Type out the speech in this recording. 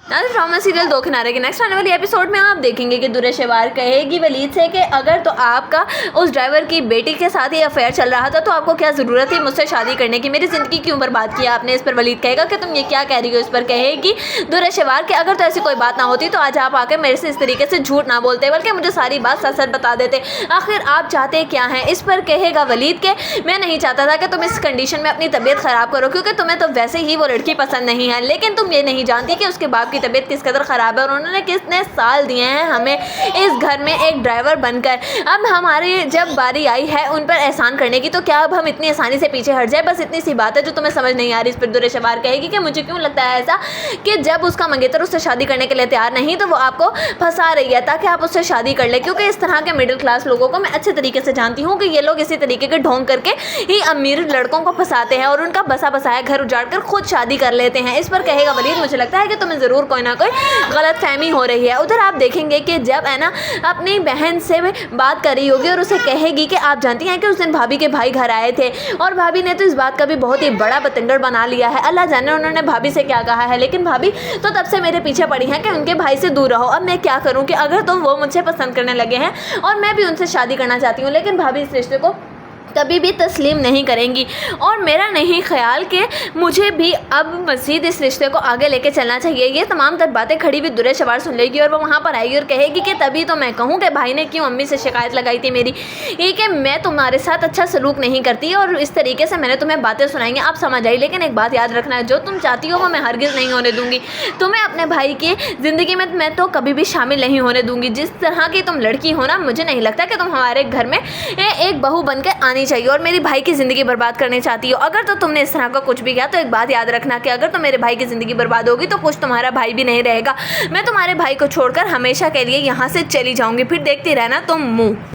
Nazir drama serial दो किनारे के नेक्स्ट आने वाली एपिसोड में आप देखेंगे कि दुर्रा शेवार कहेगी वलीद से कि अगर तो आपका उस ड्राइवर की बेटी के साथ ही अफेयर चल रहा था तो आपको क्या ज़रूरत थी मुझसे शादी करने की, मेरी ज़िंदगी क्यों बर्बाद किया आपने। इस पर वलीद कहेगा कि तुम ये क्या कह रही हो। इस पर कहेगी दुर्रा शेवार कि अगर तो ऐसी कोई बात ना होती तो आज आप आकर मेरे से इस तरीके से झूठ ना बोलते बल्कि मुझे सारी बात सच सच बता देते, आखिर आप चाहते क्या हैं। इस पर कहेगा वलीद के मैं नहीं चाहता था कि तुम इस कंडीशन में अपनी तबीयत ख़राब करो क्योंकि तुम्हें तो वैसे ही वो लड़की पसंद नहीं है, लेकिन तुम ये नहीं जानती कि उसके बाप की तबीयत किस कदर ख़राब है और उन्होंने कितने साल दिए हैं हमें इस घर में एक ड्राइवर बनकर। अब हमारी जब बारी आई है उन पर एहसान करने की तो क्या अब हम इतनी आसानी से पीछे हट जाए, बस इतनी सी बात है जो तुम्हें समझ नहीं आ रही। इस पर दुर्रा शेवार कहेगी कि मुझे क्यों लगता है ऐसा कि जब उसका मंगेतर उससे शादी करने के लिए तैयार नहीं तो वो आपको फंसा रही है ताकि आप उससे शादी कर ले, क्योंकि इस तरह के मिडिल क्लास लोगों को मैं अच्छे तरीके से जानती हूँ कि ये लोग इसी तरीके के ढोंग करके ही अमीर लड़कों को फंसाते हैं और उनका बसा बसाया घर उजाड़ कर खुद शादी कर लेते हैं। इस पर कहेगा वलीद मुझे लगता है कि तुम्हें ज़रूर कोई ना कोई गलत फहमी हो रही है। उधर आप देखेंगे कि जब है ना अपनी बहन से बात कर रही होगी और उसे कहेगी कि आप जानती हैं कि उस दिन भाभी के भाई घर आए थे और भाभी ने तो इस बात का भी बहुत ही बड़ा बतंगड़ बना लिया है, अल्लाह जाने उन्होंने भाभी से क्या कहा है, लेकिन भाभी तो तब से मेरे पीछे पड़ी हैं कि उनके भाई से दूर रहो। अब मैं क्या करूं कि अगर तो वो मुझे पसंद करने लगे हैं और मैं भी उनसे शादी करना चाहती हूँ लेकिन भाभी इस रिश्ते को कभी भी तस्लीम नहीं करेंगी और मेरा नहीं ख्याल कि मुझे भी अब मज़ीद इस रिश्ते को आगे लेके चलना चाहिए। ये तमाम तर बातें खड़ी हुई दुर्रा शेवार सुन लेगी और वो वहाँ पर आएगी और कहेगी कि तभी तो मैं कहूँ कि भाई ने क्यों अम्मी से शिकायत लगाई थी मेरी ये कि मैं तुम्हारे साथ अच्छा सलूक नहीं करती और इस तरीके से मैंने तुम्हें बातें सुनाई, आप समझ आई। लेकिन एक बात याद रखना है, जो तुम चाहती हो वो मैं हरगिज़ नहीं होने दूँगी, तुम्हें अपने भाई की ज़िंदगी में मैं तो कभी भी शामिल नहीं होने दूँगी। जिस तरह की तुम लड़की हो ना मुझे नहीं लगता कि तुम हमारे घर में एक बहू बन के आनी चाहिए और मेरी भाई की ज़िंदगी बर्बाद करनी चाहती हो। अगर तो तुमने इस तरह का कुछ भी किया तो एक बात याद रखना कि अगर तो मेरे भाई की ज़िंदगी बर्बाद होगी तो कुछ तुम्हारा भाई भी नहीं रहेगा। मैं तुम्हारे भाई को छोड़कर हमेशा के लिए यहाँ से चली जाऊँगी, फिर देखती रहना तुम मुँह।